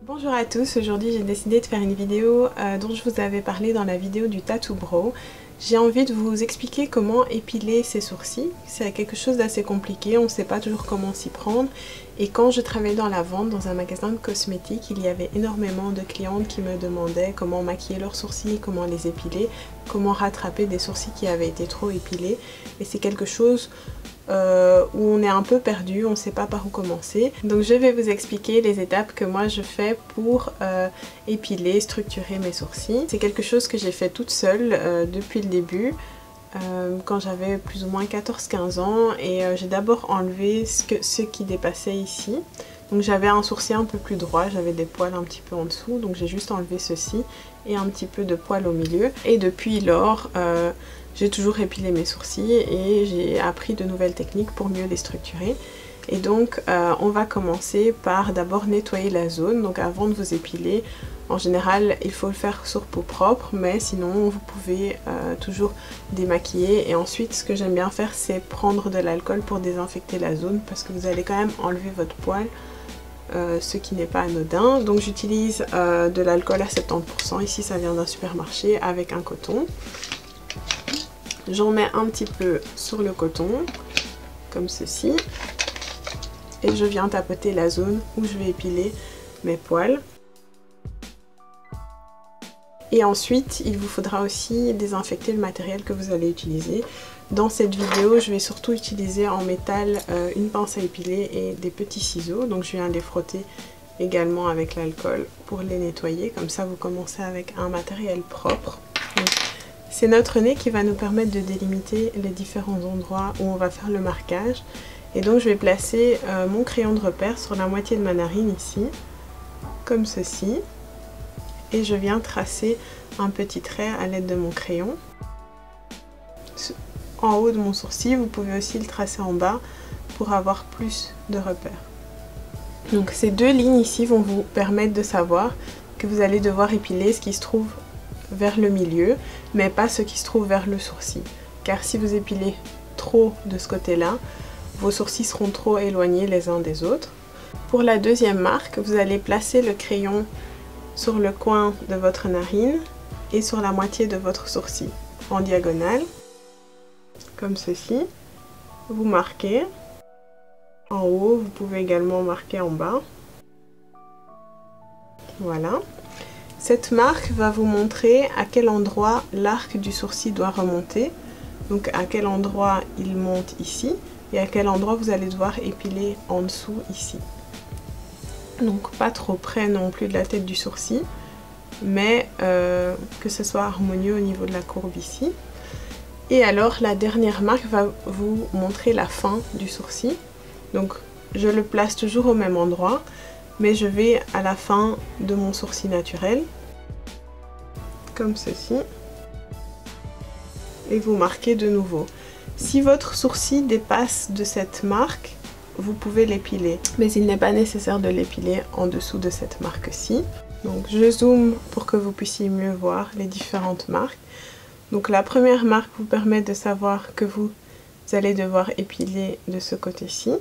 Bonjour à tous, aujourd'hui j'ai décidé de faire une vidéo dont je vous avais parlé dans la vidéo du Tattoo Brow. J'ai envie de vous expliquer comment épiler ses sourcils. C'est quelque chose d'assez compliqué, on ne sait pas toujours comment s'y prendre. Et quand je travaillais dans la vente dans un magasin de cosmétiques, il y avait énormément de clientes qui me demandaient comment maquiller leurs sourcils, comment les épiler, comment rattraper des sourcils qui avaient été trop épilés. Et c'est quelque chose où on est un peu perdu, on ne sait pas par où commencer. Donc je vais vous expliquer les étapes que moi je fais pour épiler, structurer mes sourcils. C'est quelque chose que j'ai fait toute seule depuis le début, quand j'avais plus ou moins 14-15 ans, et j'ai d'abord enlevé ce qui dépassait ici. Donc j'avais un sourcil un peu plus droit, j'avais des poils un petit peu en dessous, donc j'ai juste enlevé ceci et un petit peu de poils au milieu. Et depuis lors, j'ai toujours épilé mes sourcils et j'ai appris de nouvelles techniques pour mieux les structurer. Et donc on va commencer par d'abord nettoyer la zone. Donc avant de vous épiler, en général il faut le faire sur peau propre, mais sinon vous pouvez toujours démaquiller. Et ensuite ce que j'aime bien faire, c'est prendre de l'alcool pour désinfecter la zone, parce que vous allez quand même enlever votre poil, ce qui n'est pas anodin. Donc j'utilise de l'alcool à 70%, ici ça vient d'un supermarché, avec un coton. J'en mets un petit peu sur le coton, comme ceci, et je viens tapoter la zone où je vais épiler mes poils. Et ensuite, il vous faudra aussi désinfecter le matériel que vous allez utiliser. Dans cette vidéo, je vais surtout utiliser en métal une pince à épiler et des petits ciseaux. Donc je viens les frotter également avec l'alcool pour les nettoyer. Comme ça, vous commencez avec un matériel propre. C'est notre nez qui va nous permettre de délimiter les différents endroits où on va faire le marquage. Et donc je vais placer mon crayon de repère sur la moitié de ma narine ici, comme ceci. Et je viens tracer un petit trait à l'aide de mon crayon en haut de mon sourcil. Vous pouvez aussi le tracer en bas pour avoir plus de repères. Donc ces deux lignes ici vont vous permettre de savoir que vous allez devoir épiler ce qui se trouve vers le milieu, mais pas ce qui se trouve vers le sourcil. Car si vous épilez trop de ce côté-là, vos sourcils seront trop éloignés les uns des autres. Pour la deuxième marque, vous allez placer le crayon sur le coin de votre narine et sur la moitié de votre sourcil, en diagonale, comme ceci. Vous marquez en haut, vous pouvez également marquer en bas. Voilà. Cette marque va vous montrer à quel endroit l'arc du sourcil doit remonter. Donc à quel endroit il monte ici et à quel endroit vous allez devoir épiler en dessous ici. Donc pas trop près non plus de la tête du sourcil, mais que ce soit harmonieux au niveau de la courbe ici. Et alors la dernière marque va vous montrer la fin du sourcil. Donc je le place toujours au même endroit, mais je vais à la fin de mon sourcil naturel, comme ceci, et vous marquez de nouveau. Si votre sourcil dépasse de cette marque, vous pouvez l'épiler, mais il n'est pas nécessaire de l'épiler en dessous de cette marque-ci. Donc je zoome pour que vous puissiez mieux voir les différentes marques. Donc la première marque vous permet de savoir que vous allez devoir épiler de ce côté-ci.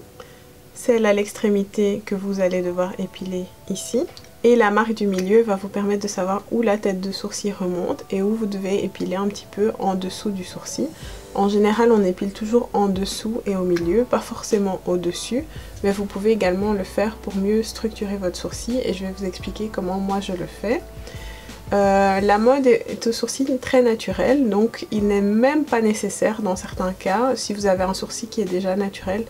Celle à l'extrémité que vous allez devoir épiler ici. Et la marque du milieu va vous permettre de savoir où la tête de sourcil remonte et où vous devez épiler un petit peu en dessous du sourcil. En général, on épile toujours en dessous et au milieu, pas forcément au-dessus, mais vous pouvez également le faire pour mieux structurer votre sourcil et je vais vous expliquer comment moi je le fais. La mode est au sourcil très naturel, donc il n'est même pas nécessaire dans certains cas, si vous avez un sourcil qui est déjà naturel,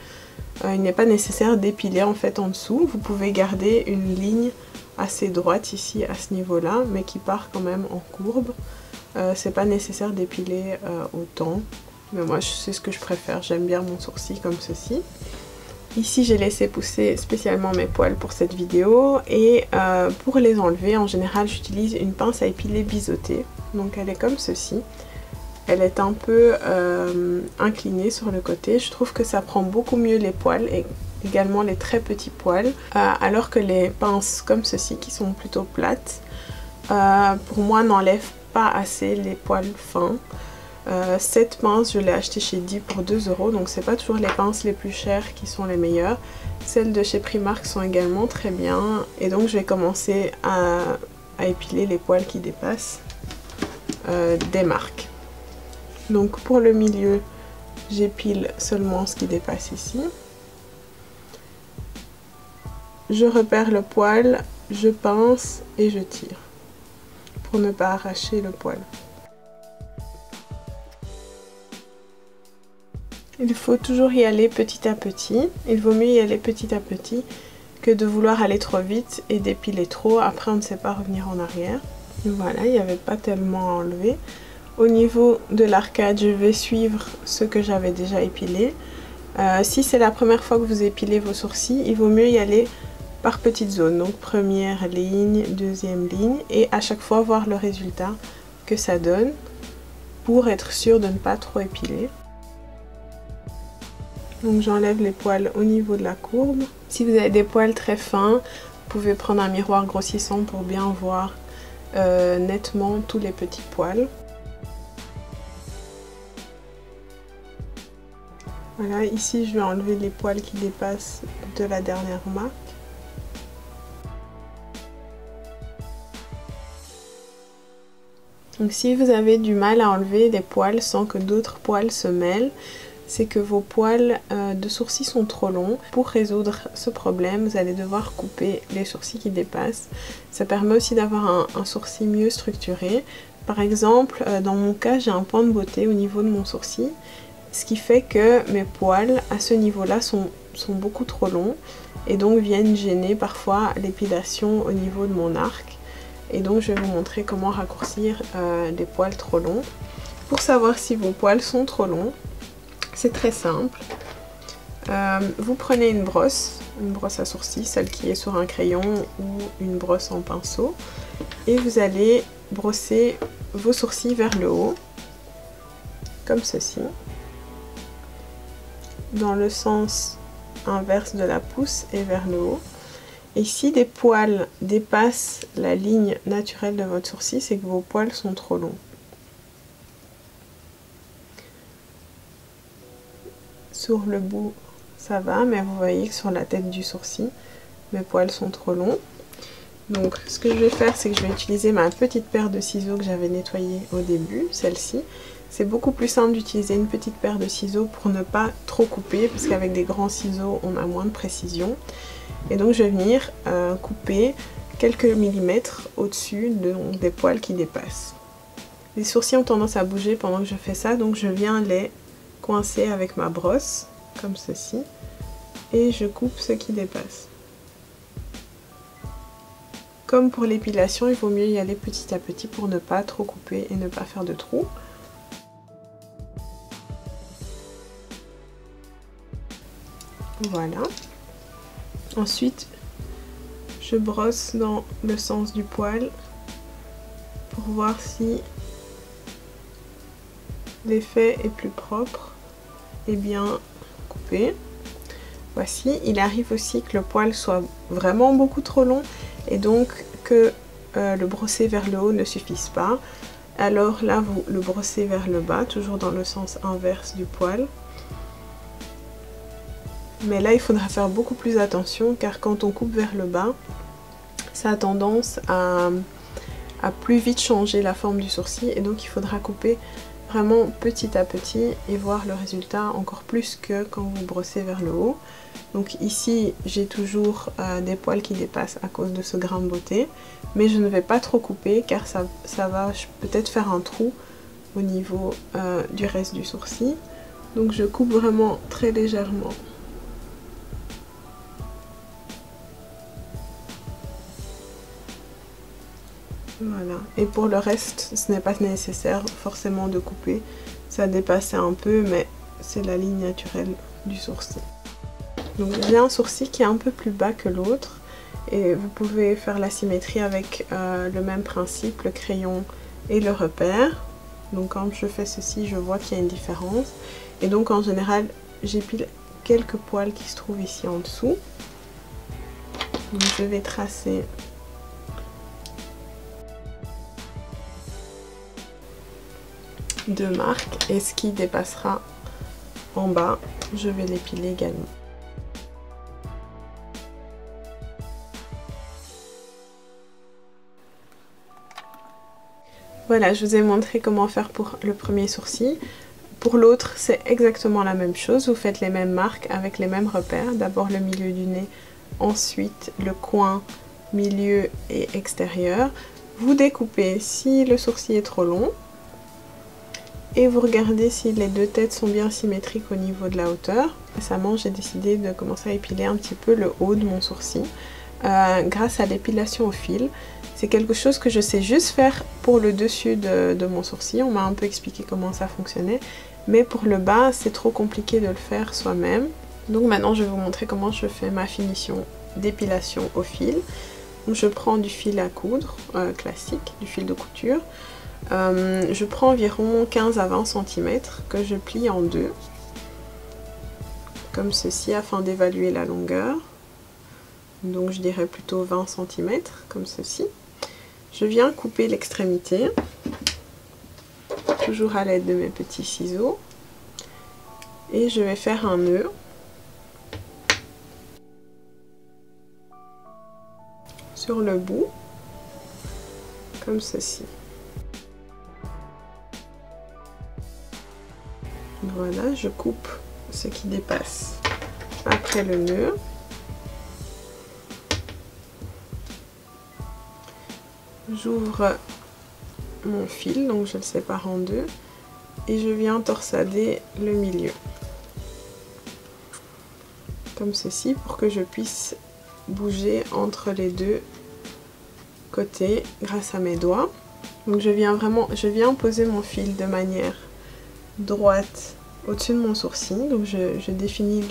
il n'est pas nécessaire d'épiler en fait en dessous. Vous pouvez garder une ligne assez droite ici à ce niveau là, mais qui part quand même en courbe. C'est pas nécessaire d'épiler autant, mais moi c'est ce que je préfère, j'aime bien mon sourcil comme ceci. Ici j'ai laissé pousser spécialement mes poils pour cette vidéo et pour les enlever en général j'utilise une pince à épiler biseautée. Donc elle est comme ceci. Elle est un peu inclinée sur le côté. Je trouve que ça prend beaucoup mieux les poils et également les très petits poils. Alors que les pinces comme ceci qui sont plutôt plates, pour moi n'enlèvent pas assez les poils fins. Cette pince, je l'ai achetée chez Dee pour 2 €, donc c'est pas toujours les pinces les plus chères qui sont les meilleures. Celles de chez Primark sont également très bien, et donc je vais commencer à épiler les poils qui dépassent des marques. Donc pour le milieu, j'épile seulement ce qui dépasse ici. Je repère le poil, je pince et je tire pour ne pas arracher le poil. Il faut toujours y aller petit à petit. Il vaut mieux y aller petit à petit que de vouloir aller trop vite et d'épiler trop. Après, on ne sait pas revenir en arrière. Voilà, il n'y avait pas tellement à enlever. Au niveau de l'arcade, je vais suivre ce que j'avais déjà épilé. Si c'est la première fois que vous épilez vos sourcils, il vaut mieux y aller par petites zones. Donc première ligne, deuxième ligne, et à chaque fois voir le résultat que ça donne pour être sûr de ne pas trop épiler. Donc j'enlève les poils au niveau de la courbe. Si vous avez des poils très fins, vous pouvez prendre un miroir grossissant pour bien voir nettement tous les petits poils. Voilà, ici je vais enlever les poils qui dépassent de la dernière marque. Donc si vous avez du mal à enlever les poils sans que d'autres poils se mêlent, c'est que vos poils de sourcils sont trop longs. Pour résoudre ce problème, vous allez devoir couper les sourcils qui dépassent. Ça permet aussi d'avoir un sourcil mieux structuré. Par exemple, dans mon cas, j'ai un point de beauté au niveau de mon sourcil, ce qui fait que mes poils à ce niveau-là sont beaucoup trop longs et donc viennent gêner parfois l'épilation au niveau de mon arc. Et donc je vais vous montrer comment raccourcir des poils trop longs. Pour savoir si vos poils sont trop longs, c'est très simple. Vous prenez une brosse à sourcils, celle qui est sur un crayon ou une brosse en pinceau, et vous allez brosser vos sourcils vers le haut, comme ceci, dans le sens inverse de la pousse et vers le haut. Et si des poils dépassent la ligne naturelle de votre sourcil, c'est que vos poils sont trop longs. Sur le bout, ça va, mais vous voyez que sur la tête du sourcil, mes poils sont trop longs. Donc ce que je vais faire, c'est que je vais utiliser ma petite paire de ciseaux que j'avais nettoyée au début, celle-ci. C'est beaucoup plus simple d'utiliser une petite paire de ciseaux pour ne pas trop couper, parce qu'avec des grands ciseaux, on a moins de précision. Et donc je vais venir couper quelques millimètres au-dessus des poils qui dépassent. Les sourcils ont tendance à bouger pendant que je fais ça, donc je viens les coincer avec ma brosse, comme ceci, et je coupe ce qui dépasse. Comme pour l'épilation, il vaut mieux y aller petit à petit pour ne pas trop couper et ne pas faire de trous. Voilà. Ensuite, je brosse dans le sens du poil pour voir si l'effet est plus propre et bien coupé. Voici, il arrive aussi que le poil soit vraiment beaucoup trop long et donc que le brosser vers le haut ne suffise pas. Alors là, vous le brossez vers le bas, toujours dans le sens inverse du poil. Mais là, il faudra faire beaucoup plus attention car quand on coupe vers le bas, ça a tendance à plus vite changer la forme du sourcil et donc il faudra couper vraiment petit à petit et voir le résultat encore plus que quand vous brossez vers le haut. Donc ici, j'ai toujours des poils qui dépassent à cause de ce grain de beauté, mais je ne vais pas trop couper car ça va peut-être faire un trou au niveau du reste du sourcil. Donc je coupe vraiment très légèrement. Voilà, et pour le reste, ce n'est pas nécessaire forcément de couper. Ça dépassait un peu, mais c'est la ligne naturelle du sourcil. Donc j'ai un sourcil qui est un peu plus bas que l'autre. Et vous pouvez faire la symétrie avec le même principe, le crayon et le repère. Donc quand je fais ceci, je vois qu'il y a une différence. Et donc en général, j'épile quelques poils qui se trouvent ici en dessous. Donc je vais tracer 2 marques et ce qui dépassera en bas, je vais l'épiler également. Voilà, je vous ai montré comment faire pour le premier sourcil. Pour l'autre, c'est exactement la même chose. Vous faites les mêmes marques avec les mêmes repères. D'abord le milieu du nez, ensuite le coin, milieu et extérieur. Vous découpez si le sourcil est trop long. Et vous regardez si les deux têtes sont bien symétriques au niveau de la hauteur. Récemment, j'ai décidé de commencer à épiler un petit peu le haut de mon sourcil grâce à l'épilation au fil. C'est quelque chose que je sais juste faire pour le dessus de mon sourcil. On m'a un peu expliqué comment ça fonctionnait. Mais pour le bas, c'est trop compliqué de le faire soi-même. Donc maintenant, je vais vous montrer comment je fais ma finition d'épilation au fil. Donc, je prends du fil à coudre classique, du fil de couture. Je prends environ 15 à 20 cm que je plie en deux, comme ceci, afin d'évaluer la longueur. Donc je dirais plutôt 20 cm, comme ceci. Je viens couper l'extrémité, toujours à l'aide de mes petits ciseaux. Et je vais faire un nœud. Sur le bout, comme ceci. Voilà, je coupe ce qui dépasse après le nœud. J'ouvre mon fil, donc je le sépare en deux. Et je viens torsader le milieu. Comme ceci, pour que je puisse bouger entre les deux côtés grâce à mes doigts. Donc je viens poser mon fil de manière droite au-dessus de mon sourcil. Donc je définis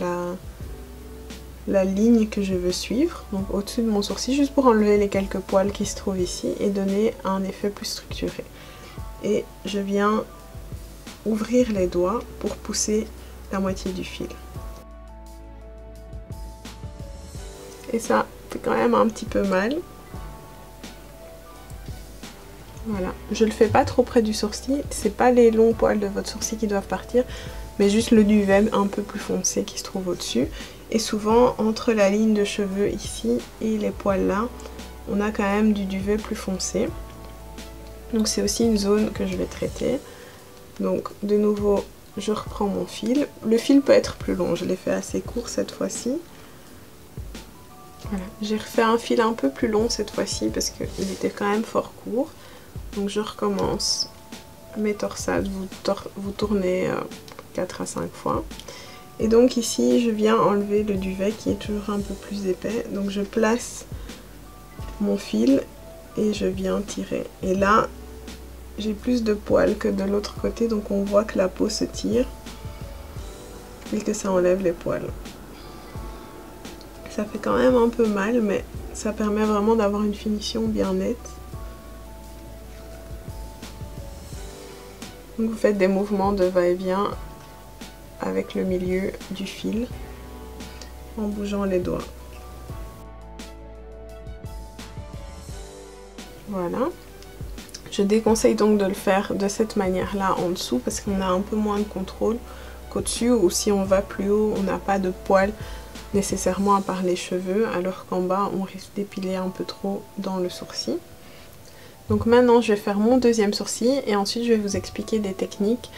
la ligne que je veux suivre, donc au-dessus de mon sourcil, juste pour enlever les quelques poils qui se trouvent ici et donner un effet plus structuré. Et je viens ouvrir les doigts pour pousser la moitié du fil. Et ça fait quand même un petit peu mal. Voilà, je le fais pas trop près du sourcil, c'est pas les longs poils de votre sourcil qui doivent partir, mais juste le duvet un peu plus foncé qui se trouve au-dessus. Et souvent, entre la ligne de cheveux ici et les poils là, on a quand même du duvet plus foncé. Donc c'est aussi une zone que je vais traiter. Donc de nouveau, je reprends mon fil. Le fil peut être plus long, je l'ai fait assez court cette fois-ci. Voilà. J'ai refait un fil un peu plus long cette fois-ci parce qu'il était quand même fort court. Donc je recommence mes torsades, vous tournez 4 à 5 fois. Et donc ici je viens enlever le duvet qui est toujours un peu plus épais. Donc je place mon fil et je viens tirer. Et là j'ai plus de poils que de l'autre côté, donc on voit que la peau se tire et que ça enlève les poils. Ça fait quand même un peu mal, mais ça permet vraiment d'avoir une finition bien nette. Donc vous faites des mouvements de va-et-vient avec le milieu du fil en bougeant les doigts. Voilà. Je déconseille donc de le faire de cette manière-là en dessous parce qu'on a un peu moins de contrôle qu'au-dessus, ou si on va plus haut, on n'a pas de poils nécessairement à part les cheveux, alors qu'en bas on risque d'épiler un peu trop dans le sourcil. Donc maintenant je vais faire mon deuxième sourcil et ensuite je vais vous expliquer des techniques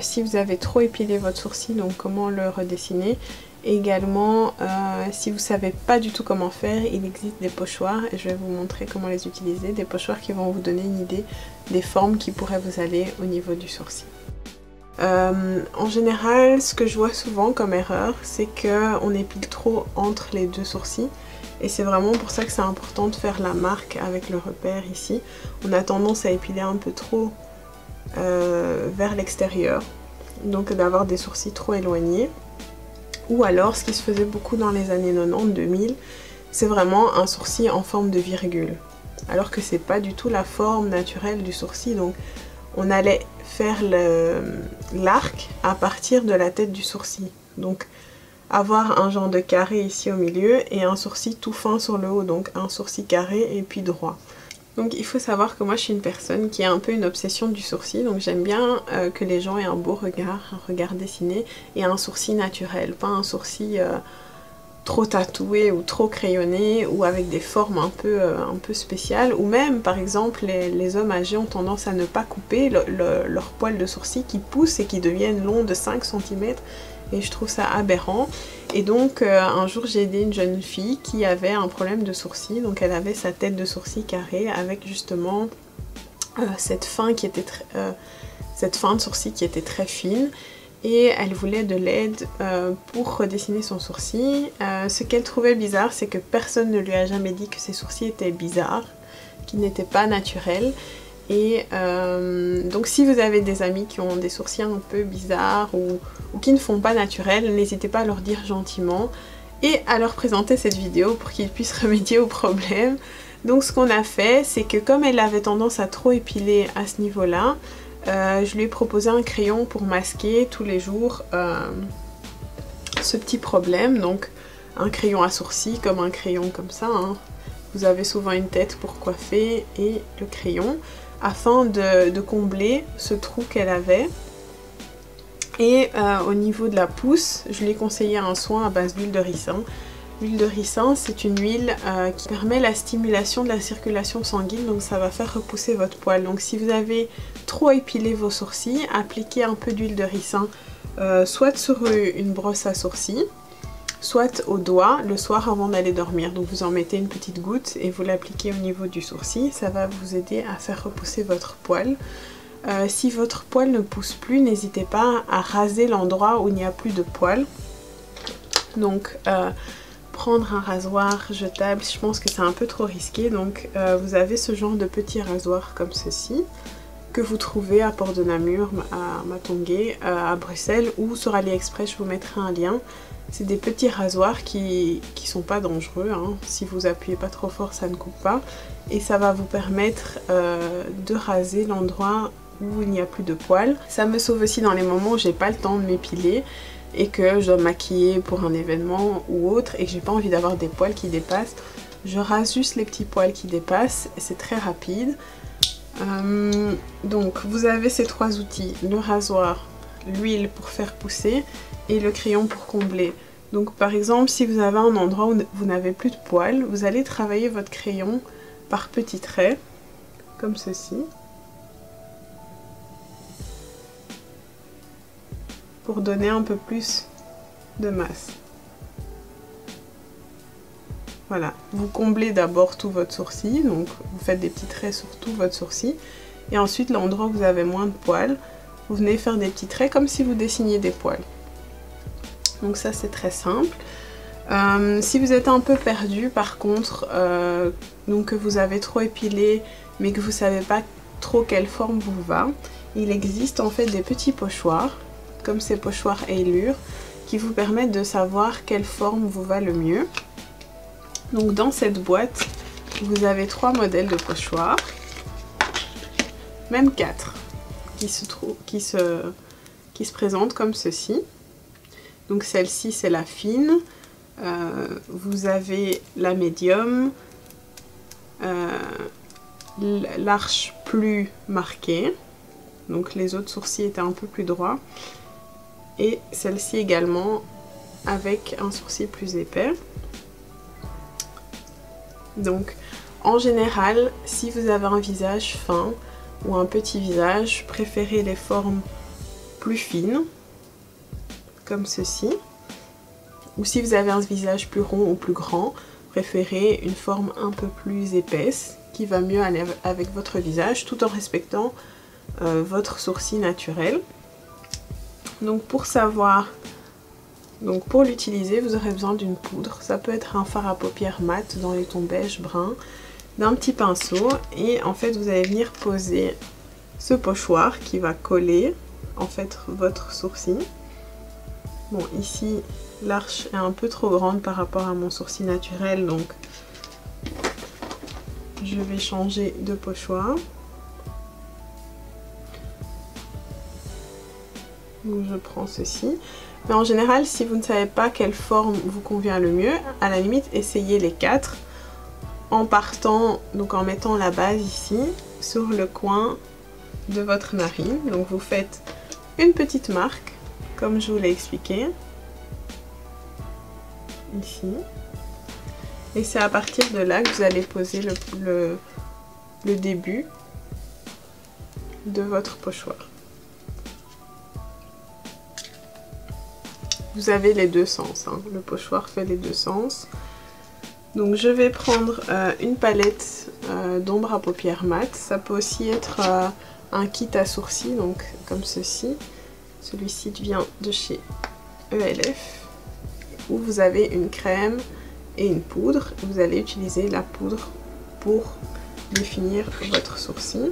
si vous avez trop épilé votre sourcil, donc comment le redessiner. Et également si vous ne savez pas du tout comment faire, il existe des pochoirs et je vais vous montrer comment les utiliser, des pochoirs qui vont vous donner une idée des formes qui pourraient vous aller au niveau du sourcil. En général, ce que je vois souvent comme erreur, c'est qu'on épile trop entre les deux sourcils. Et c'est vraiment pour ça que c'est important de faire la marque avec le repère ici. On a tendance à épiler un peu trop vers l'extérieur, donc d'avoir des sourcils trop éloignés. Ou alors, ce qui se faisait beaucoup dans les années 90-2000, c'est vraiment un sourcil en forme de virgule. Alors que c'est pas du tout la forme naturelle du sourcil. Donc on allait faire l'arc à partir de la tête du sourcil. Donc avoir un genre de carré ici au milieu et un sourcil tout fin sur le haut, donc un sourcil carré et puis droit. Donc il faut savoir que moi je suis une personne qui a un peu une obsession du sourcil, donc j'aime bien que les gens aient un beau regard, un regard dessiné et un sourcil naturel, pas un sourcil trop tatoué ou trop crayonné ou avec des formes un peu spéciales, ou même par exemple les hommes âgés ont tendance à ne pas couper leurs poils de sourcil qui poussent et qui deviennent longs de 5 cm et je trouve ça aberrant. Et donc un jour j'ai aidé une jeune fille qui avait un problème de sourcil, donc elle avait sa tête de sourcil carrée avec justement cette fin de sourcil qui était très fine, et elle voulait de l'aide pour redessiner son sourcil. Ce qu'elle trouvait bizarre, c'est que personne ne lui a jamais dit que ses sourcils étaient bizarres, qu'ils n'étaient pas naturels. Et donc si vous avez des amis qui ont des sourcils un peu bizarres ou qui ne font pas naturel, n'hésitez pas à leur dire gentiment et à leur présenter cette vidéo pour qu'ils puissent remédier au problème. Donc ce qu'on a fait, c'est que comme elle avait tendance à trop épiler à ce niveau-là, je lui ai proposé un crayon pour masquer tous les jours ce petit problème. Donc un crayon à sourcils comme un crayon comme ça, hein. Vous avez souvent une tête pour coiffer et le crayon, afin de combler ce trou qu'elle avait. Et au niveau de la pousse, je lui ai conseillé un soin à base d'huile de ricin. L'huile de ricin, c'est une huile qui permet la stimulation de la circulation sanguine, donc ça va faire repousser votre poil. Donc si vous avez trop épilé vos sourcils, appliquez un peu d'huile de ricin, soit sur une brosse à sourcils, soit au doigt le soir avant d'aller dormir. Donc vous en mettez une petite goutte et vous l'appliquez au niveau du sourcil. Ça va vous aider à faire repousser votre poil. Si votre poil ne pousse plus, n'hésitez pas à raser l'endroit où il n'y a plus de poil. Donc prendre un rasoir jetable, je pense que c'est un peu trop risqué. Donc vous avez ce genre de petit rasoir comme ceci, que vous trouvez à Port de Namur, à Matongué, à Bruxelles, ou sur AliExpress, je vous mettrai un lien. C'est des petits rasoirs qui sont pas dangereux, hein. Si vous appuyez pas trop fort, ça ne coupe pas. Et ça va vous permettre de raser l'endroit où il n'y a plus de poils. Ça me sauve aussi dans les moments où j'ai pas le temps de m'épiler et que je dois me maquiller pour un événement ou autre et que j'ai pas envie d'avoir des poils qui dépassent. Je rase juste les petits poils qui dépassent, c'est très rapide. Donc vous avez ces trois outils, le rasoir, l'huile pour faire pousser et le crayon pour combler. Donc par exemple, si vous avez un endroit où vous n'avez plus de poils, vous allez travailler votre crayon par petits traits, comme ceci, pour donner un peu plus de masse. Voilà, vous comblez d'abord tout votre sourcil, donc vous faites des petits traits sur tout votre sourcil, et ensuite l'endroit où vous avez moins de poils, vous venez faire des petits traits comme si vous dessiniez des poils. Donc ça c'est très simple. Si vous êtes un peu perdu par contre, donc que vous avez trop épilé mais que vous ne savez pas trop quelle forme vous va, il existe en fait des petits pochoirs, comme ces pochoirs Eylure, qui vous permettent de savoir quelle forme vous va le mieux. Donc dans cette boîte, vous avez 3 modèles de pochoirs, même 4, qui se présentent comme ceci. Donc celle-ci c'est la fine, vous avez la médium, l'arche plus marquée, donc les autres sourcils étaient un peu plus droits, et celle-ci également avec un sourcil plus épais. Donc en général, si vous avez un visage fin ou un petit visage, préférez les formes plus fines, comme ceci. Ou si vous avez un visage plus rond ou plus grand, préférez une forme un peu plus épaisse, qui va mieux aller avec votre visage, tout en respectant votre sourcil naturel. Donc pour savoir... Donc pour l'utiliser, vous aurez besoin d'une poudre. Ça peut être un fard à paupières mat dans les tons beige brun, d'un petit pinceau, et en fait vous allez venir poser ce pochoir qui va coller en fait votre sourcil. Bon, ici l'arche est un peu trop grande par rapport à mon sourcil naturel, donc je vais changer de pochoir. Donc je prends ceci. Mais en général, si vous ne savez pas quelle forme vous convient le mieux, à la limite, essayez les 4 en partant, donc en mettant la base ici sur le coin de votre narine. Donc vous faites une petite marque comme je vous l'ai expliqué ici, et c'est à partir de là que vous allez poser le début de votre pochoir. Vous avez les deux sens, hein. Le pochoir fait les deux sens. Donc je vais prendre une palette d'ombre à paupières mat. Ça peut aussi être un kit à sourcils, donc comme ceci. Celui-ci vient de chez ELF, où vous avez une crème et une poudre. Vous allez utiliser la poudre pour définir votre sourcil.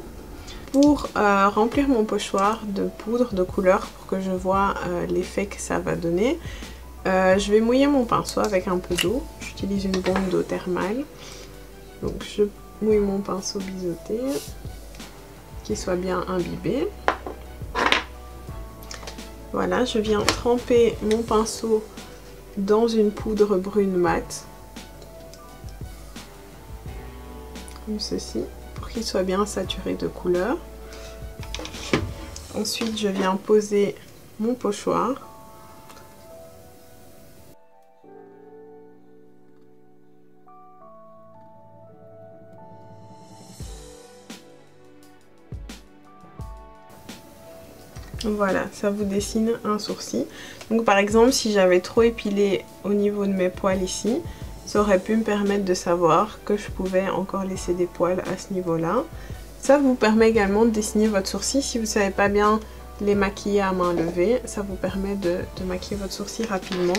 Pour remplir mon pochoir de poudre de couleur, pour que je vois l'effet que ça va donner, je vais mouiller mon pinceau avec un peu d'eau. J'utilise une bombe d'eau thermale. Donc je mouille mon pinceau biseauté, qu'il soit bien imbibé. Voilà, je viens tremper mon pinceau dans une poudre brune mat, comme ceci, pour qu'il soit bien saturé de couleur. Ensuite, je viens poser mon pochoir. Voilà, ça vous dessine un sourcil. Donc par exemple, si j'avais trop épilé au niveau de mes poils ici, ça aurait pu me permettre de savoir que je pouvais encore laisser des poils à ce niveau-là. Ça vous permet également de dessiner votre sourcil. Si vous ne savez pas bien les maquiller à main levée, ça vous permet de maquiller votre sourcil rapidement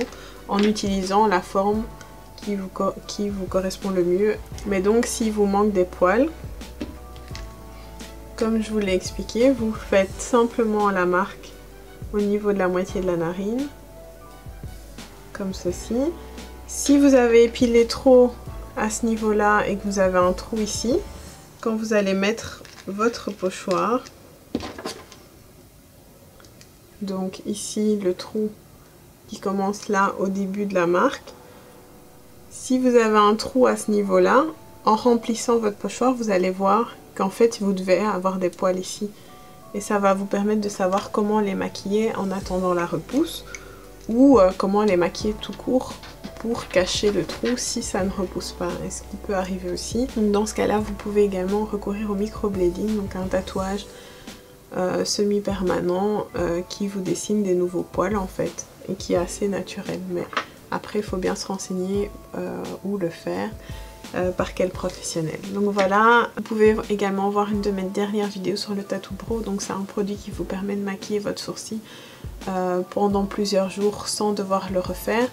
en utilisant la forme qui vous correspond le mieux. Mais donc s'il vous manque des poils, comme je vous l'ai expliqué, vous faites simplement la marque au niveau de la moitié de la narine, comme ceci. Si vous avez épilé trop à ce niveau-là et que vous avez un trou ici, quand vous allez mettre votre pochoir, donc ici le trou qui commence là au début de la marque, si vous avez un trou à ce niveau-là, en remplissant votre pochoir, vous allez voir qu'en fait vous devez avoir des poils ici, et ça va vous permettre de savoir comment les maquiller en attendant la repousse, ou comment les maquiller tout court pour cacher le trou si ça ne repousse pas, et ce qui peut arriver aussi. Donc dans ce cas là, vous pouvez également recourir au microblading, donc un tatouage semi-permanent qui vous dessine des nouveaux poils en fait, et qui est assez naturel. Mais après il faut bien se renseigner où le faire, par quel professionnel. Donc voilà, vous pouvez également voir une de mes dernières vidéos sur le Tattoo Brow. Donc c'est un produit qui vous permet de maquiller votre sourcil pendant plusieurs jours sans devoir le refaire.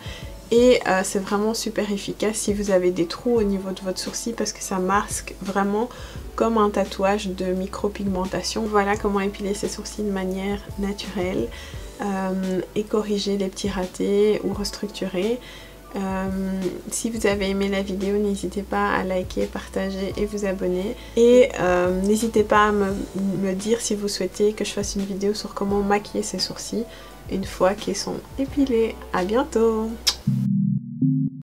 Et c'est vraiment super efficace si vous avez des trous au niveau de votre sourcil, parce que ça masque vraiment comme un tatouage de micropigmentation. Voilà comment épiler ses sourcils de manière naturelle et corriger les petits ratés ou restructurer. Si vous avez aimé la vidéo, n'hésitez pas à liker, partager et vous abonner. Et n'hésitez pas à me dire si vous souhaitez que je fasse une vidéo sur comment maquiller ses sourcils une fois qu'ils sont épilés. À bientôt!